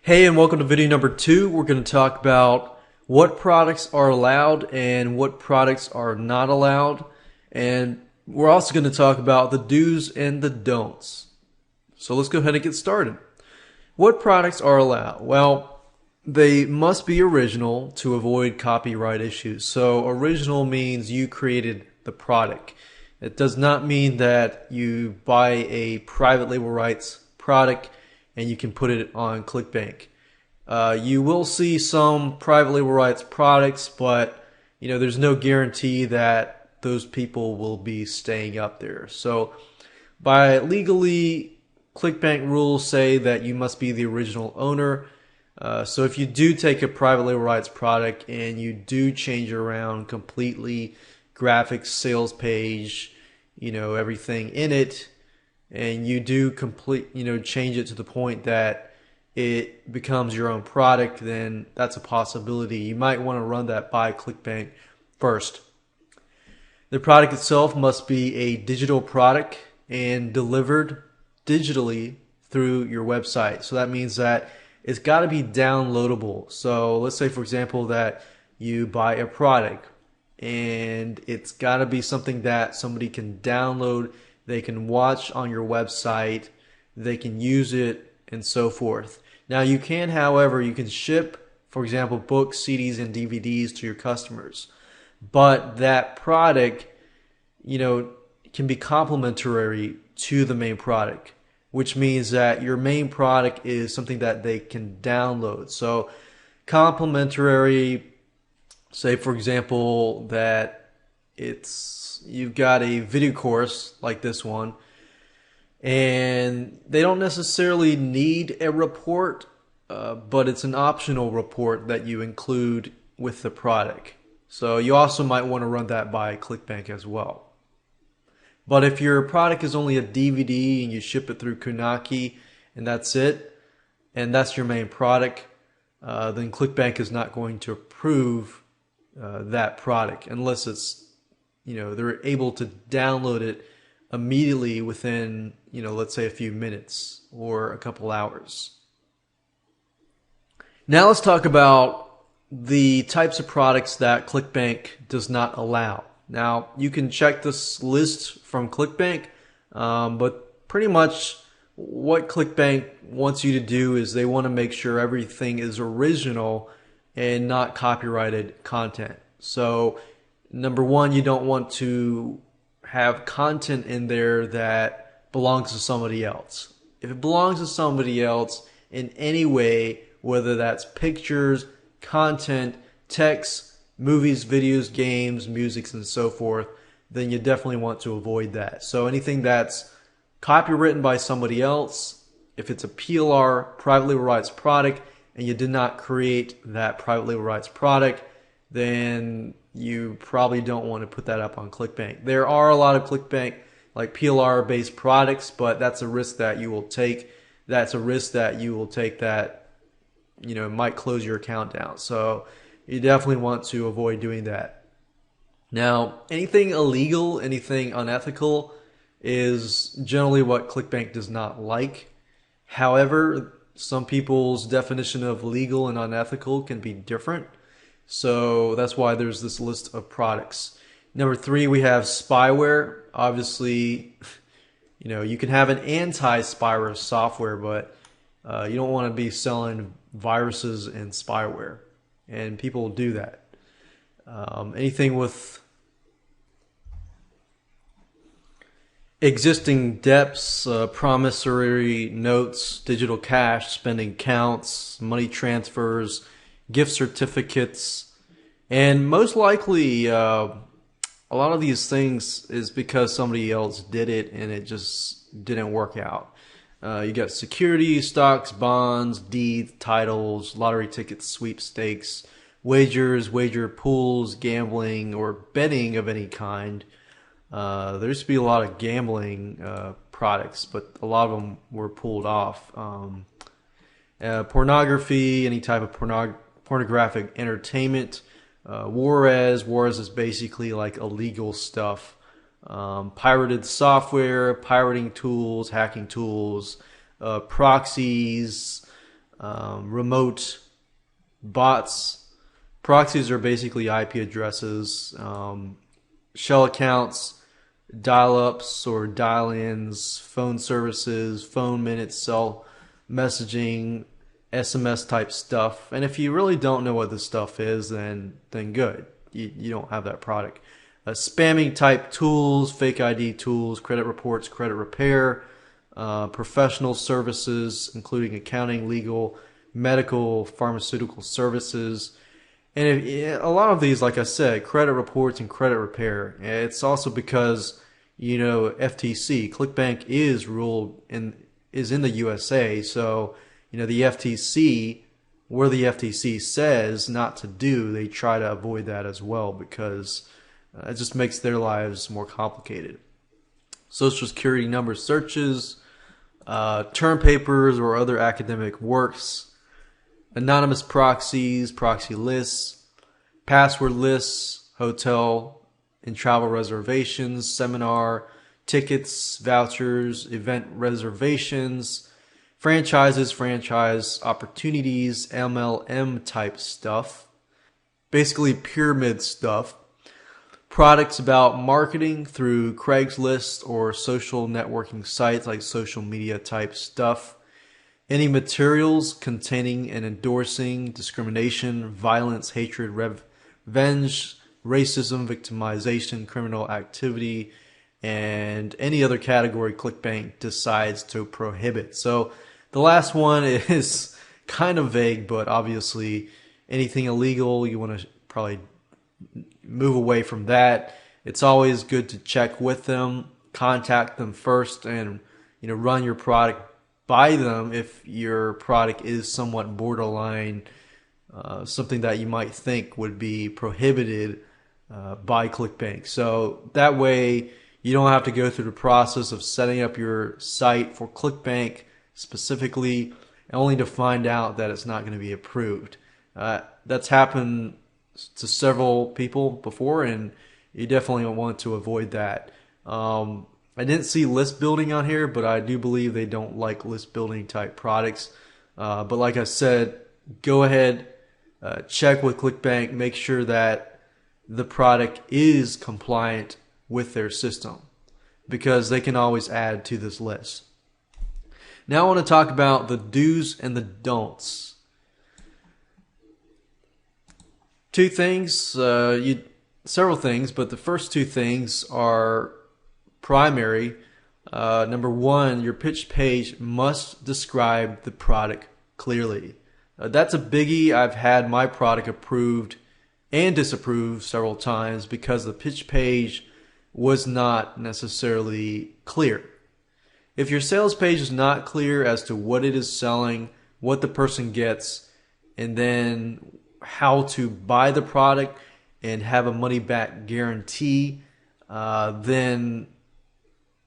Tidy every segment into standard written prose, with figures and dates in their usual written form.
Hey, and welcome to video number 2. We're going to talk about what products are allowed and what products are not allowed. And we're also going to talk about the do's and the don'ts. So let's go ahead and get started. What products are allowed? Well, they must be original to avoid copyright issues. So original means you created the product. It does not mean that you buy a private label rights product and you can put it on ClickBank. You will see some private label rights products, but there's no guarantee that those people will be staying up there. So by legally, ClickBank rules say that you must be the original owner. So if you do take a private label rights product and you do change it around completely, graphics, sales page, everything in it, and you do change it to the point that it becomes your own product, then that's a possibility. You might want to run that by ClickBank first. The product itself must be a digital product and delivered digitally through your website. So that means that it's got to be downloadable. So let's say, for example, that you buy a product and it's got to be something that somebody can download, they can watch on your website, they can use it, and so forth. Now you can, however, you can ship, for example, books, CDs, and DVDs to your customers. But that product, can be complementary to the main product, which means that your main product is something that they can download. So complementary, say for example that you've got a video course like this one, and they don't necessarily need a report, but it's an optional report that you include with the product. So you also might want to run that by ClickBank as well. But if your product is only a DVD and you ship it through Kunaki and that's it, and that's your main product, then ClickBank is not going to approve that product unless it's they're able to download it immediately within, let's say a few minutes or a couple hours. Now let's talk about the types of products that ClickBank does not allow. Now you can check this list from ClickBank, but pretty much what ClickBank wants you to do is they want to make sure everything is original and not copyrighted content. So number one, you don't want to have content in there that belongs to somebody else. If it belongs to somebody else in any way, whether that's pictures, content, text, movies, videos, games, music, and so forth, then you definitely want to avoid that. So anything that's copywritten by somebody else, if it's a PLR, private label rights product, and you did not create that private label rights product, then you probably don't want to put that up on ClickBank. There are a lot of ClickBank like PLR based products, but that's a risk that you will take. That's a risk that you will take that might close your account down. So you definitely want to avoid doing that. Now, anything illegal, anything unethical is generally what ClickBank does not like. However, some people's definition of legal and unethical can be different. So that's why there's this list of products. Number 3, we have spyware. Obviously, you can have an anti-spyware software, but you don't want to be selling viruses and spyware. And people do that. Anything with existing debts, promissory notes, digital cash, spending counts, money transfers, gift certificates, and most likely a lot of these things is because somebody else did it and it just didn't work out. You got securities, stocks, bonds, deeds, titles, lottery tickets, sweepstakes, wagers, wager pools, gambling, or betting of any kind. There used to be a lot of gambling products, but a lot of them were pulled off. Pornography, any type of pornographic entertainment. Juarez is basically like illegal stuff. Pirated software, pirating tools, hacking tools, proxies, remote bots. Proxies are basically IP addresses, shell accounts, dial-ups or dial-ins, phone services, phone minutes, cell messaging, SMS type stuff. And if you really don't know what this stuff is, then good. You don't have that product. Spamming type tools, fake ID tools, credit reports, credit repair, professional services, including accounting, legal, medical, pharmaceutical services. And a lot of these, like I said, credit reports and credit repair. It's also because, FTC, ClickBank is in the USA. So, the FTC, where the FTC says not to do, they try to avoid that as well because it just makes their lives more complicated. Social Security number searches, term papers or other academic works, anonymous proxies, proxy lists, password lists, hotel and travel reservations, seminar tickets, vouchers, event reservations, franchises, franchise opportunities, MLM type stuff, basically pyramid stuff, products about marketing through Craigslist or social networking sites like social media type stuff, any materials containing and endorsing discrimination, violence, hatred, revenge, racism, victimization, criminal activity, and any other category ClickBank decides to prohibit. So the last one is kind of vague, but obviously anything illegal, you want to probably move away from that. It's always good to check with them, contact them first, and run your product by them if your product is somewhat borderline, something that you might think would be prohibited by ClickBank. So that way you don't have to go through the process of setting up your site for ClickBank specifically, only to find out that it's not going to be approved. That's happened to several people before, and you definitely want to avoid that. I didn't see list building on here, but I do believe they don't like list building type products. But like I said, go ahead, check with ClickBank, make sure that the product is compliant with their system, because they can always add to this list. Now I want to talk about the do's and the don'ts. Two things, several things, but the first two things are primary. Number one, your pitch page must describe the product clearly. That's a biggie. I've had my product approved and disapproved several times because the pitch page was not necessarily clear. If your sales page is not clear as to what it is selling, what the person gets, and then how to buy the product and have a money back guarantee, then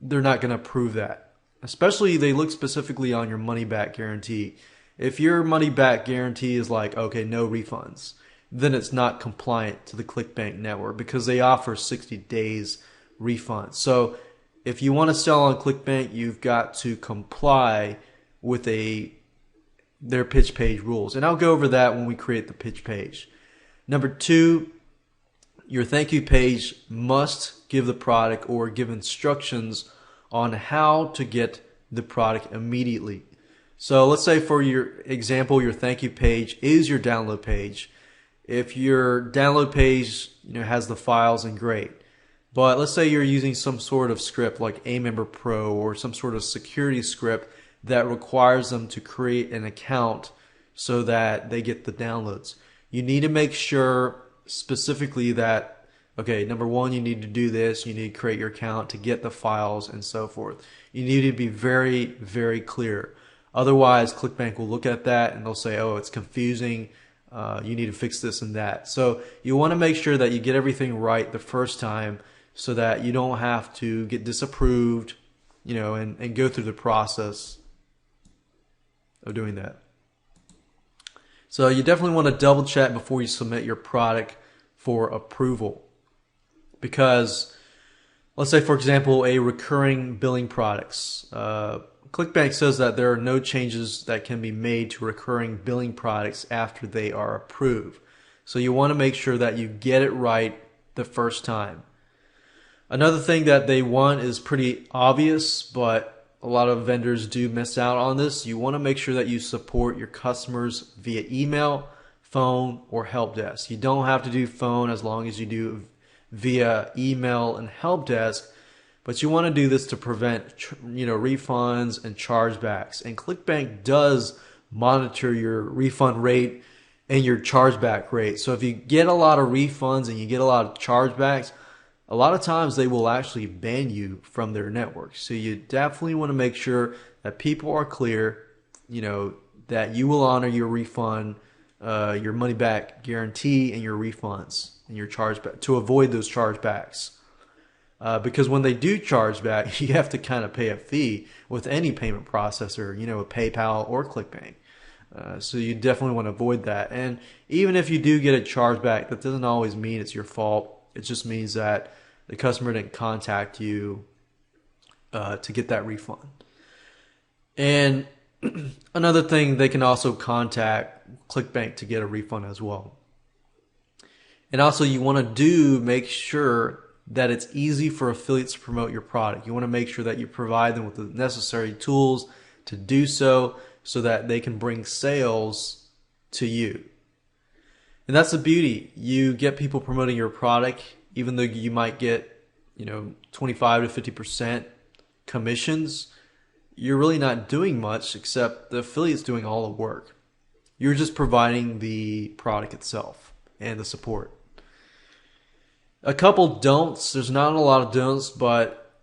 they're not going to approve that. Especially they look specifically on your money back guarantee. If your money back guarantee is like, okay, no refunds, then it's not compliant to the ClickBank network because they offer 60 days refund. So if you want to sell on ClickBank, you've got to comply with their pitch page rules. And I'll go over that when we create the pitch page. Number two, your thank you page must give the product or give instructions on how to get the product immediately. So let's say for your example, your thank you page is your download page. If your download page has the files, then great. But let's say you're using some sort of script like Amember Pro or some sort of security script that requires them to create an account so that they get the downloads. You need to make sure specifically that, okay, number one, you need to do this. You need to create your account to get the files and so forth. You need to be very, very clear. Otherwise, ClickBank will look at that and they'll say, oh, it's confusing. You need to fix this and that. So you want to make sure that you get everything right the first time so that you don't have to get disapproved, and go through the process of doing that. So you definitely want to double check before you submit your product for approval. Because let's say, for example, a recurring billing products, ClickBank says that there are no changes that can be made to recurring billing products after they are approved. So you want to make sure that you get it right the first time. Another thing that they want is pretty obvious, but a lot of vendors do miss out on this. You want to make sure that you support your customers via email, phone, or help desk. You don't have to do phone as long as you do via email and help desk, but you want to do this to prevent refunds and chargebacks. And ClickBank does monitor your refund rate and your chargeback rate. So if you get a lot of refunds and you get a lot of chargebacks, a lot of times they will actually ban you from their network. So you definitely want to make sure that people are clear, that you will honor your refund, your money back guarantee, and your refunds and your chargeback to avoid those chargebacks. Because when they do charge back, you have to kind of pay a fee with any payment processor, PayPal or ClickBank. So you definitely want to avoid that. And even if you do get a chargeback, that doesn't always mean it's your fault. It just means that the customer didn't contact you to get that refund. And another thing, they can also contact ClickBank to get a refund as well. And also you want to make sure that it's easy for affiliates to promote your product. You want to make sure that you provide them with the necessary tools to do so that they can bring sales to you. And that's the beauty. You get people promoting your product, even though you might get 25 to 50% commissions, you're really not doing much except the affiliate's doing all the work. You're just providing the product itself and the support. A couple don'ts. There's not a lot of don'ts, but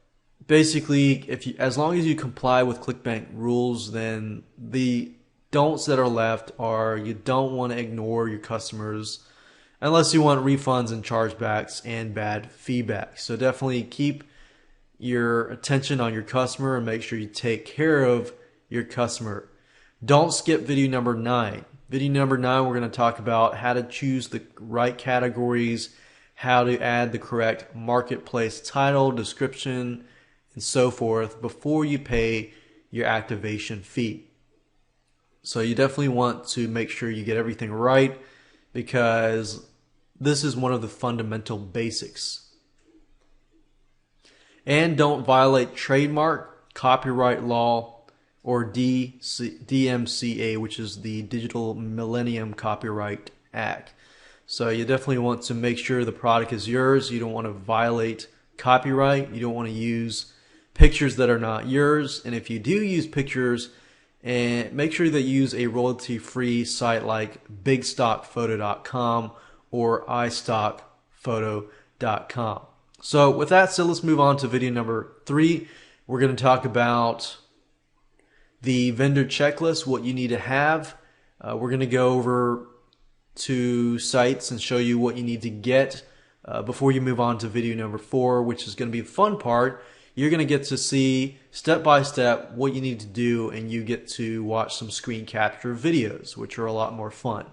basically, as long as you comply with ClickBank rules, then the don'ts that are left are you don't want to ignore your customers unless you want refunds and chargebacks and bad feedback. So definitely keep your attention on your customer and make sure you take care of your customer. Don't skip video number 9. Video number 9, we're going to talk about how to choose the right categories, how to add the correct marketplace title, description, and so forth before you pay your activation fee. So you definitely want to make sure you get everything right, because this is one of the fundamental basics. And don't violate trademark, copyright law, or DMCA, which is the Digital Millennium Copyright Act. So you definitely want to make sure the product is yours. You don't want to violate copyright. You don't want to use pictures that are not yours. And if you do use pictures, and make sure that you use a royalty-free site like bigstockphoto.com or iStockPhoto.com. So with that said, let's move on to video number 3. We're going to talk about the vendor checklist, what you need to have. We're going to go over to sites and show you what you need to get before you move on to video number 4, which is going to be the fun part. You're going to get to see step by step what you need to do, and you get to watch some screen capture videos, which are a lot more fun.